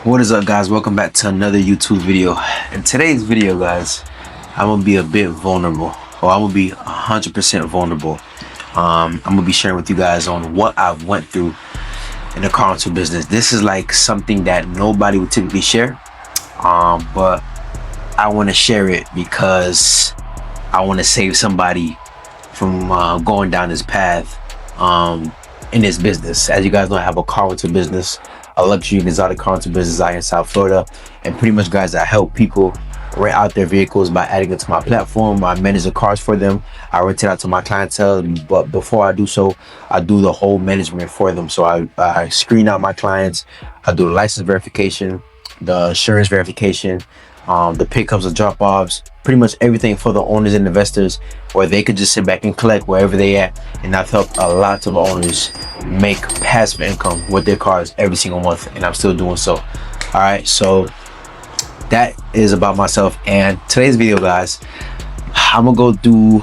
What is up, guys? Welcome back to another YouTube video. In today's video, guys, I'm gonna be a bit vulnerable, or I'm gonna be 100% vulnerable. I'm gonna be sharing with you guys on what I went through in the car rental business. This is like something that nobody would typically share, but I want to share it because I want to save somebody from going down this path in this business. As you guys know, I have a car rental business, a luxury and exotic car rental business out in South Florida, and pretty much, guys, I help people rent out their vehicles by adding it to my platform. I manage the cars for them. I rent it out to my clientele, but before I do so, I do the whole management for them. So I screen out my clients. I do the license verification, the insurance verification, the pickups and drop-offs, pretty much everything for the owners and investors, where they could just sit back and collect wherever they at. And I've helped a lot of owners make passive income with their cars every single month, and I'm still doing so. All right, so that is about myself. And today's video, guys, I'm gonna go through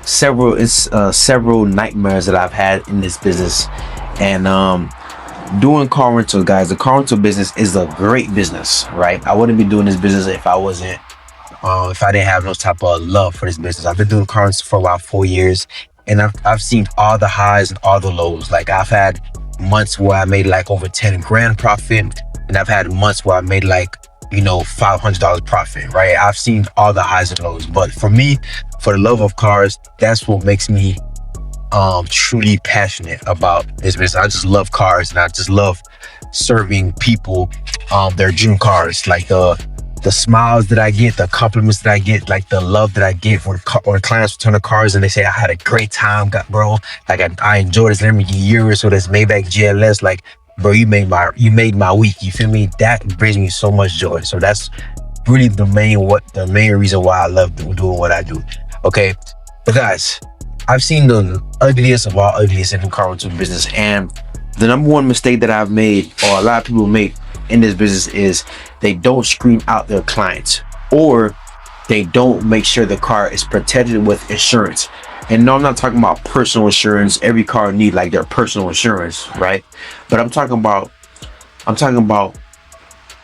several nightmares that I've had in this business. And doing car rental, guys, the car rental business is a great business, right? I wouldn't be doing this business if I didn't have no type of love for this business. I've been doing car rentals for about 4 years, and I've seen all the highs and all the lows. Like, I've had months where I made like over 10 grand profit, and I've had months where I made like, $500 profit, right? I've seen all the highs and lows, but for me, for the love of cars, that's what makes me truly passionate about this business. I just love cars, and I just love serving people their dream cars. Like the smiles that I get, the compliments that I get, like the love that I get when clients return the cars and they say, I had a great time, bro. Like, I enjoyed this Lamborghini Urus or this Maybach GLS. Like, bro, you made my week. You feel me? That brings me so much joy. So that's really the main reason why I love doing what I do. Okay, but guys, I've seen the ugliest of all ugliest in the car rental business, and the number one mistake that I've made, or a lot of people make in this business, is they don't screen out their clients, or they don't make sure the car is protected with insurance. And no, I'm not talking about personal insurance. Every car need like their personal insurance, right? But I'm talking about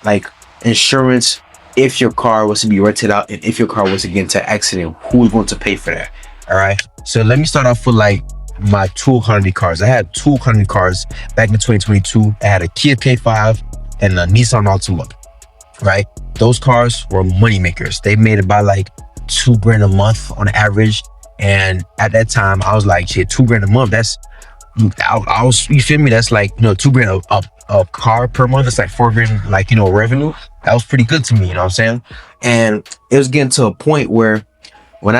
like insurance if your car was to be rented out, and if your car was to get into an accident, who's going to pay for that? All right, so let me start off with like my 200 cars. I had 200 cars back in 2022. I had a Kia K5 and a Nissan Altima, right? Those cars were money makers. They made about like $2 grand a month on average. And at that time, I was like, shit, $2 grand a month. I was, you feel me? That's like, $2 grand a car per month. It's like $4 grand, like, revenue. That was pretty good to me, you know what I'm saying? And it was getting to a point where when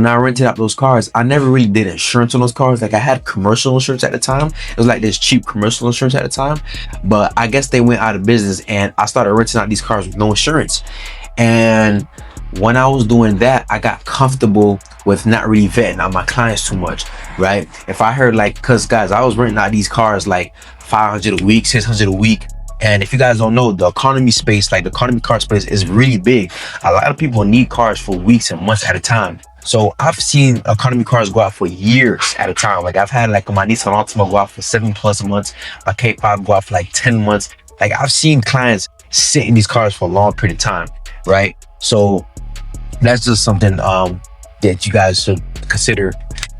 I rented out those cars, I never really did insurance on those cars. Like, I had commercial insurance at the time. It was like this cheap commercial insurance at the time, but I guess they went out of business, and I started renting out these cars with no insurance. And when I was doing that, I got comfortable with not really vetting out my clients too much, right? If I heard like, cause guys, I was renting out these cars like 500 a week, 600 a week. And if you guys don't know, the economy space, like the economy car space, is really big. A lot of people need cars for weeks and months at a time. So I've seen economy cars go out for years at a time. Like, I've had like my Nissan Altima go out for 7+ months, my K5 go out for like 10 months. Like, I've seen clients sit in these cars for a long period of time, right? So that's just something that you guys should consider.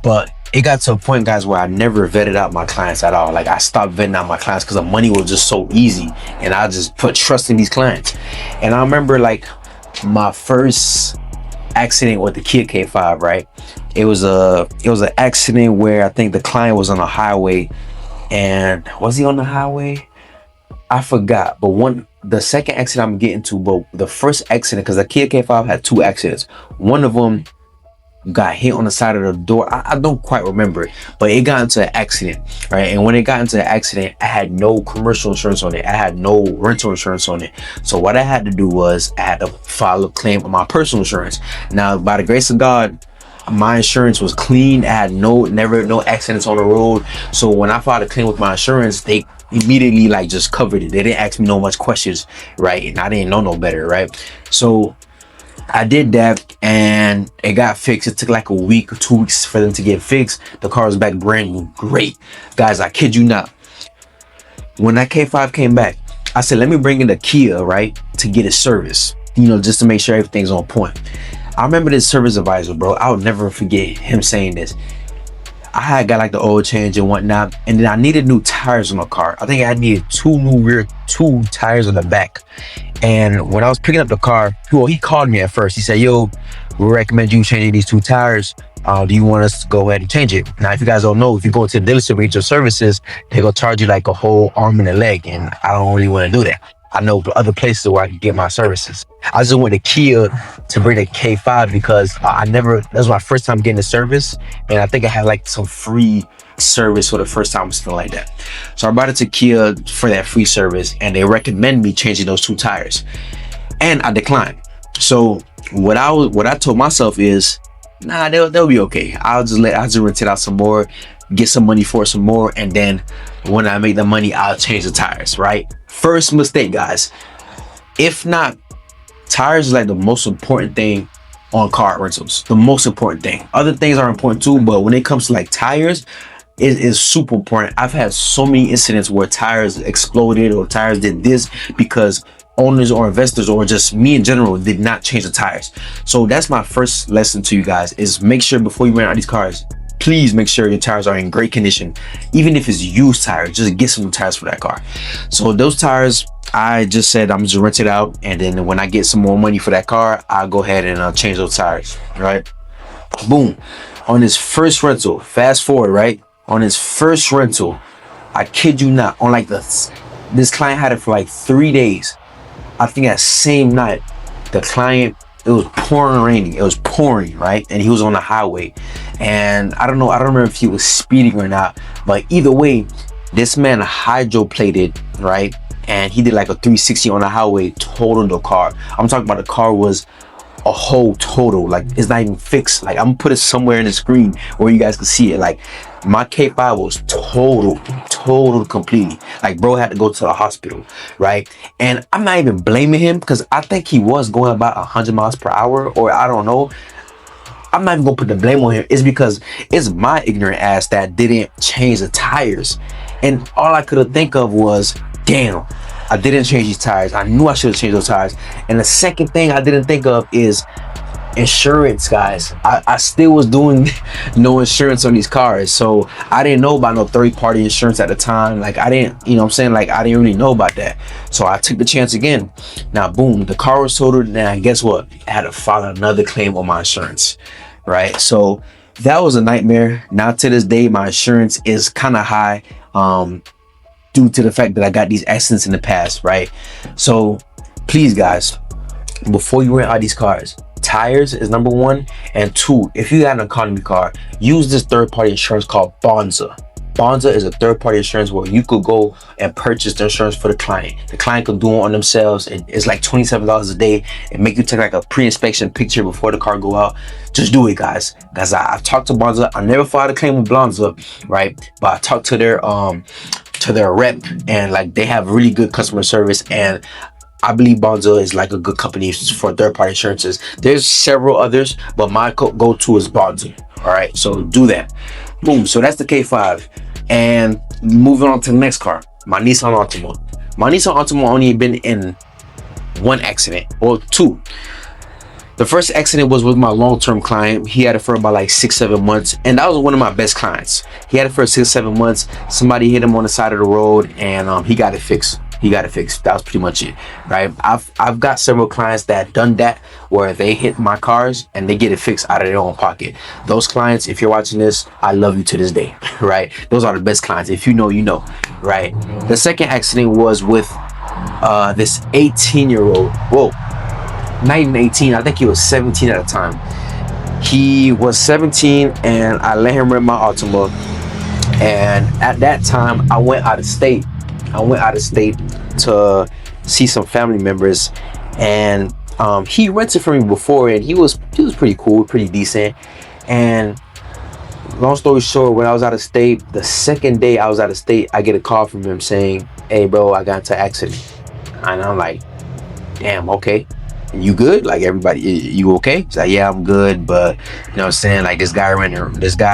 But it got to a point, guys, where I never vetted out my clients at all. Like, I stopped vetting out my clients because the money was just so easy, and I just put trust in these clients. And I remember like my first accident with the Kia K5, right? It was an accident where I think the client was on a highway. And was he on the highway? I forgot. But the second accident I'm getting to, but the first accident, because the Kia K5 had 2 accidents. One of them got hit on the side of the door. I don't quite remember it, but it got into an accident, right? And when it got into an accident, I had no commercial insurance on it. I had no rental insurance on it. So what I had to do was I had to file a claim on my personal insurance. Now, by the grace of God, my insurance was clean. I had no accidents on the road. So when I filed a claim with my insurance, they immediately like just covered it. They didn't ask me no much questions, right? And I didn't know no better, right? So I did that, and it got fixed. It took like a week or 2 weeks for them to get fixed. The car was back brand new. Great. Guys, I kid you not. When that K5 came back, I said, let me bring in the Kia, right, to get it serviced, just to make sure everything's on point. I remember this service advisor, bro. I'll never forget him saying this. I had got like the oil change and whatnot, and then I needed new tires on my car. I think I needed two tires on the back. And when I was picking up the car, well, he called me at first. He said, yo, we recommend you changing these two tires. Do you want us to go ahead and change it? Now, if you guys don't know, if you go to the dealership and get your services, they're gonna charge you like a whole arm and a leg, and I don't really want to do that. I know other places where I can get my services. I just went to Kia to bring the K5 because that was my first time getting the service, and I think I had like some free service for the first time or something like that. So I brought it to Kia for that free service, and they recommend me changing those two tires, and I declined. So what I told myself is, nah, they'll be okay. I'll just rent it out some more, get some money for some more, and then when I make the money, I'll change the tires, right? First mistake, guys. If not, tires is like the most important thing on car rentals. The most important thing. Other things are important too, but when it comes to like tires, it is super important. I've had so many incidents where tires exploded or tires did this because owners or investors or just me in general did not change the tires. So that's my first lesson to you guys, is make sure before you rent out these cars, please make sure your tires are in great condition. Even if it's used tires, just get some new tires for that car. So those tires, I just said I'm just rent it out, and then when I get some more money for that car, I'll go ahead and change those tires, right? Boom. On his first rental, fast forward, right? On his first rental, I kid you not, on like this client had it for like 3 days. I think that same night, the client, it was pouring raining. It was pouring, right? And he was on the highway. And I don't remember if he was speeding or not, but either way, this man hydroplated, right? And he did like a 360 on the highway, totaled the car. I'm talking about the car was a whole total, like it's not even fixed. Like I'm gonna put it somewhere in the screen where you guys can see it. Like my K5 was totaled completely. Like bro had to go to the hospital, right? And I'm not even blaming him because I think he was going about 100 miles per hour, or I don't know. I'm not even gonna put the blame on him. It's because it's my ignorant ass that didn't change the tires. And all I could have think of was, damn, I didn't change these tires. I knew I should have changed those tires. And the second thing I didn't think of is insurance, guys. I still was doing no insurance on these cars. So I didn't know about no third-party insurance at the time. Like I didn't, you know what I'm saying? Like I didn't really know about that. So I took the chance again. Now, boom, the car was totaled. And guess what? I had to file another claim on my insurance, right? So that was a nightmare. Now to this day, my insurance is kind of high. Due to the fact that I got these accidents in the past, right? So please guys, before you rent out these cars, tires is number one, and two, if you got an economy car, use this third-party insurance called Bonza. Bonza is a third-party insurance where you could go and purchase the insurance for the client. The client could do it on themselves. It's like $27 a day and make you take like a pre-inspection picture before the car go out. Just do it, guys. Guys, I've talked to Bonza. I never filed a claim with Bonza, right? But I talked to their rep, and like they have really good customer service, and I believe Bonza is like a good company for third-party insurances. There's several others, but my go-to is Bonza. All right, so do that. Boom. So that's the K5. And moving on to the next car, my Nissan Altima. My Nissan Altima only been in one accident, or two. The first accident was with my long-term client. He had it for about like 6-7 months, and that was one of my best clients. He had it for 6-7 months. Somebody hit him on the side of the road, and he got it fixed. That was pretty much it, right? I've got several clients that done that, where they hit my cars and they get it fixed out of their own pocket. Those clients, if you're watching this, I love you to this day, right? Those are the best clients. If you know, you know, right? The second accident was with this 18-year-old. Whoa, not even 18. I think he was 17 at the time. He was 17, and I let him rent my Altima. And at that time, I went out of state to see some family members, and he rented for me before, and he was pretty cool, pretty decent. And long story short, when I was out of state, the second day I was out of state, I get a call from him saying, "Hey bro, I got into an accident." And I'm like, damn, okay, you good? Like, everybody, you okay? He's like, yeah, I'm good, but you know what I'm saying, like this guy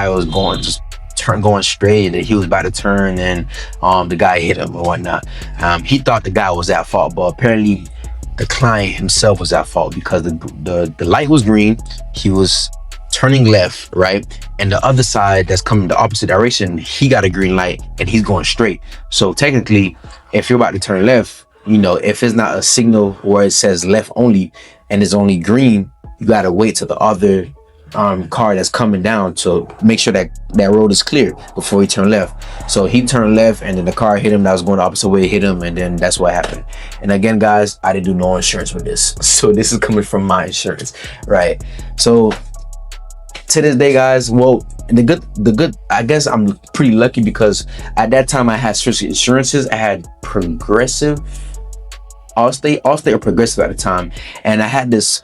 was going, just turn going straight, and he was about to turn, and the guy hit him or whatnot. He thought the guy was at fault, but apparently the client himself was at fault because the light was green. He was turning left, right? And the other side that's coming the opposite direction, he got a green light and he's going straight. So technically, if you're about to turn left, you know, if it's not a signal where it says left only and it's only green, you gotta wait till the other car that's coming down to make sure that that road is clear before he turned left. So he turned left, and then the car hit him that was going the opposite way, hit him, and then that's what happened. And again, guys, I didn't do no insurance with this, so this is coming from my insurance, right? So to this day, guys, well, the good I guess I'm pretty lucky because at that time I had certain insurances. I had Progressive, Allstate or Progressive at the time, and I had this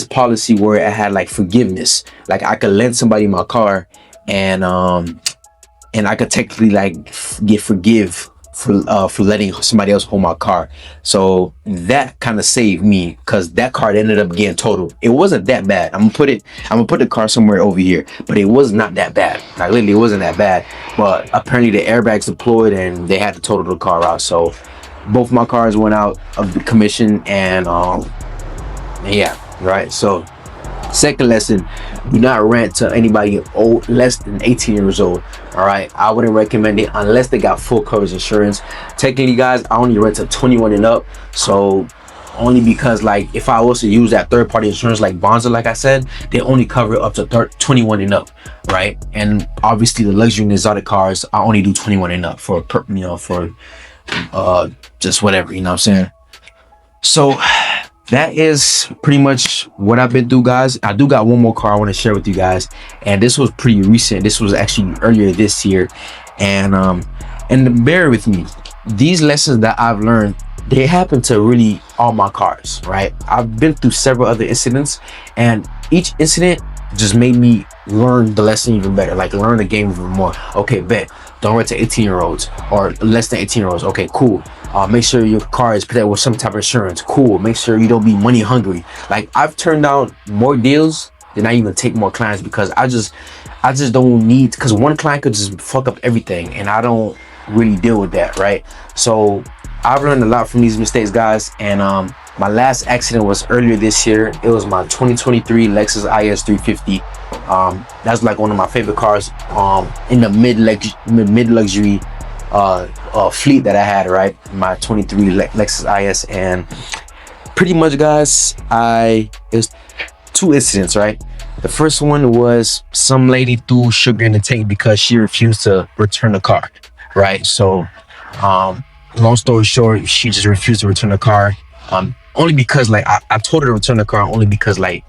policy where I had like forgiveness, like I could lend somebody my car, and I could technically like get forgive for letting somebody else hold my car. So that kind of saved me because that car ended up getting totaled. It wasn't that bad. I'm gonna put the car somewhere over here, but it was not that bad. Like literally, it wasn't that bad. But apparently the airbags deployed and they had to total the car out. So both my cars went out of the commission, and yeah, right. So second lesson, do not rent to anybody old, less than 18 years old. All right, I wouldn't recommend it unless they got full coverage insurance. Technically, guys, I only rent to 21 and up. So only because like if I was to use that third-party insurance like Bonza, like I said, they only cover up to 21 and up, right? And obviously the luxury and exotic cars, I only do 21 and up for just whatever, you know what I'm saying? So that is pretty much what I've been through, guys. I do got one more car I want to share with you guys, and this was pretty recent. This was actually earlier this year, and bear with me. These lessons that I've learned, they happen to really all my cars, right? I've been through several other incidents, and each incident just made me learn the lesson even better, like learn the game even more. Okay, bet, don't rent to 18-year-olds or less than 18-year-olds. Okay, cool. Make sure your car is protected with some type of insurance. Cool. Make sure you don't be money hungry. Like I've turned down more deals than I even take more clients because I just don't need, because one client could just fuck up everything, and I don't really deal with that, right? So I've learned a lot from these mistakes, guys. And my last accident was earlier this year. It was my 2023 Lexus IS 350. That's like one of my favorite cars in the mid luxury fleet that I had, right? My 23 Lexus IS. And pretty much, guys, it was two incidents, right? The first one was some lady threw sugar in the tank because she refused to return the car, right? So long story short, she just refused to return the car, only because like I told her to return the car only because like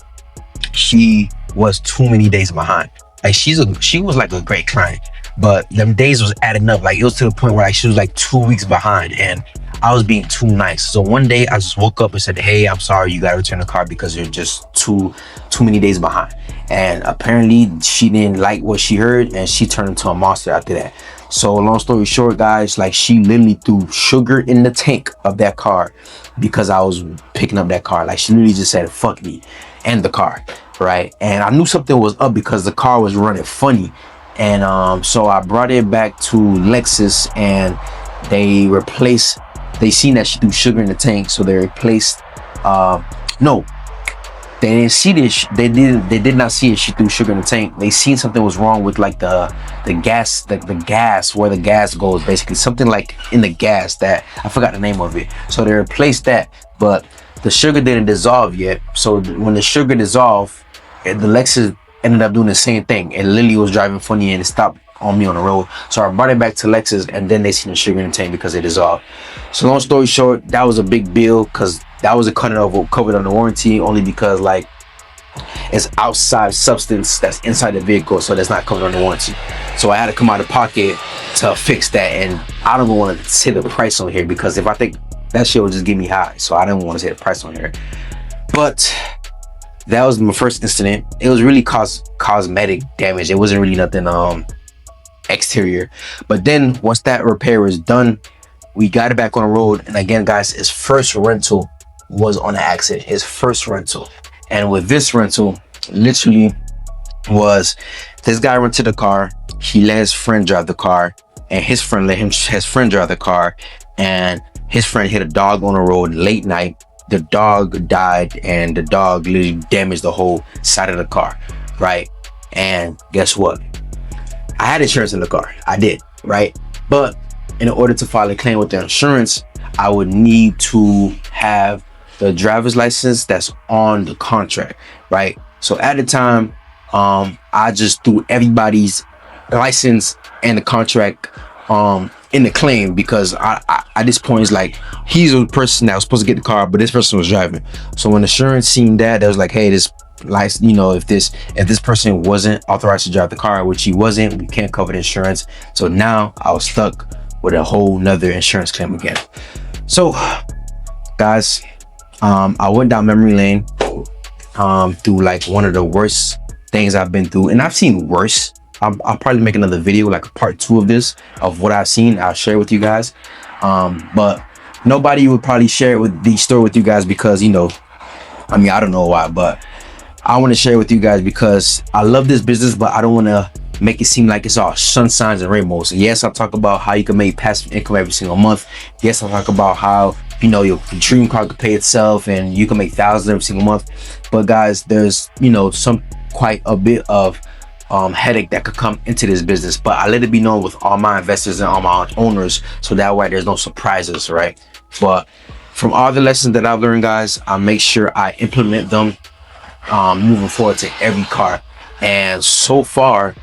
she was too many days behind. Like she was like a great client, but them days was adding up. Like it was to the point where like she was like 2 weeks behind, and I was being too nice. So one day I just woke up and said, "Hey, I'm sorry, you gotta return the car because you're just too many days behind." And apparently she didn't like what she heard, and she turned into a monster after that. So long story short, guys, like she literally threw sugar in the tank of that car because I was picking up that car. Like she literally just said, "Fuck me," and the car, right? And I knew something was up because the car was running funny. And so I brought it back to Lexus, and they seen that she threw sugar in the tank, so they replaced no, they didn't see this. They did not see it. She threw sugar in the tank. They seen something was wrong with like the gas, the gas, where the gas goes, basically something like in the gas that I forgot the name of it. So they replaced that, but the sugar didn't dissolve yet. So when the sugar dissolved, the Lexus ended up doing the same thing. And Lily was driving funny and it stopped on me on the road. So I brought it back to Lexus, and then they seen the sugar in the tank because it dissolved. So long story short, that was a big bill because that was a covered under warranty, only because like it's outside substance that's inside the vehicle, so that's not covered under warranty. So I had to come out of pocket to fix that, and I don't even want to say the price on here because if I think that shit will just get me high, so I didn't want to say the price on here. But that was my first incident. It was really cosmetic damage. It wasn't really nothing exterior. But then once that repair was done, we got it back on the road. And again, guys, his first rental was on an accident. His first rental. And with this rental, literally was this guy rented a car. He let his friend drive the car, and his friend let his friend drive the car, and his friend hit a dog on the road late night. The dog died, and the dog literally damaged the whole side of the car, right? And guess what? I had insurance in the car. I did, right? But in order to file a claim with the insurance, I would need to have the driver's license that's on the contract, right? So at the time, I just threw everybody's license and the contract in the claim, because I at this point it's like he's the person that was supposed to get the car, but this person was driving. So when insurance seen that, they was like, hey, this license, you know, if this person wasn't authorized to drive the car, which he wasn't, we can't cover the insurance. So now I was stuck with a whole nother insurance claim again. So guys, I went down memory lane through like one of the worst things I've been through, and I've seen worse. I'll probably make another video, like a part 2 of this, of what I've seen. I'll share with you guys, but nobody would probably share the story with you guys because, you know, I mean, I don't know why, but I want to share with you guys because I love this business, but I don't want to make it seem like it's all sunshines and rainbows. Yes, I'll talk about how you can make passive income every single month. Yes, I'll talk about how, you know, your dream car could pay itself and you can make thousands every single month. But guys, there's, you know, quite a bit of headache that could come into this business. But I let it be known with all my investors and all my owners, so that way there's no surprises, right? But from all the lessons that I've learned, guys, I make sure I implement them moving forward to every car. And so far,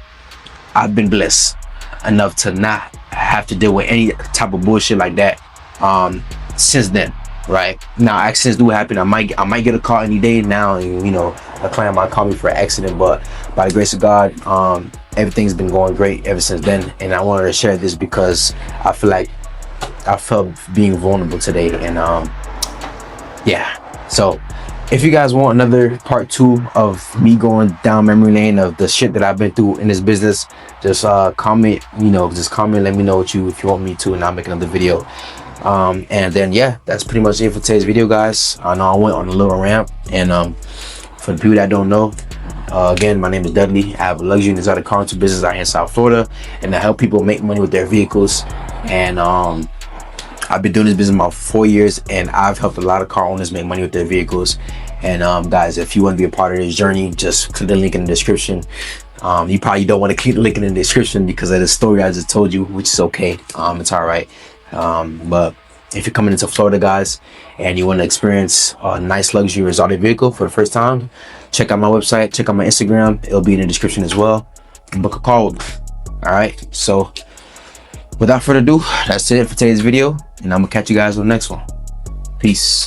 I've been blessed enough to not have to deal with any type of bullshit like that since then, right? Now accidents do happen. I might get a call any day now, and you know, a client might call me for an accident, but by the grace of God, everything's been going great ever since then. And I wanted to share this because I feel like I felt being vulnerable today. And yeah, so if you guys want another part 2 of me going down memory lane of the shit that I've been through in this business, just comment, you know, just comment, let me know if you want me to, and I'll make another video. And then yeah, that's pretty much it for today's video, guys. I know I went on a little rant, and for the people that don't know, again, my name is Dudley. I have a luxury and exotic car rental business out here in South Florida, and I help people make money with their vehicles. And I've been doing this business about 4 years, and I've helped a lot of car owners make money with their vehicles. And guys, if you want to be a part of this journey, just click the link in the description. You probably don't want to click the link in the description because of the story I just told you, which is okay. It's all right. But if you're coming into Florida, guys, and you want to experience a nice luxury exotic vehicle for the first time, check out my website, check out my Instagram. It'll be in the description as well. Book a call with me. All right, so without further ado, that's it for today's video, and I'm gonna catch you guys on the next one. Peace.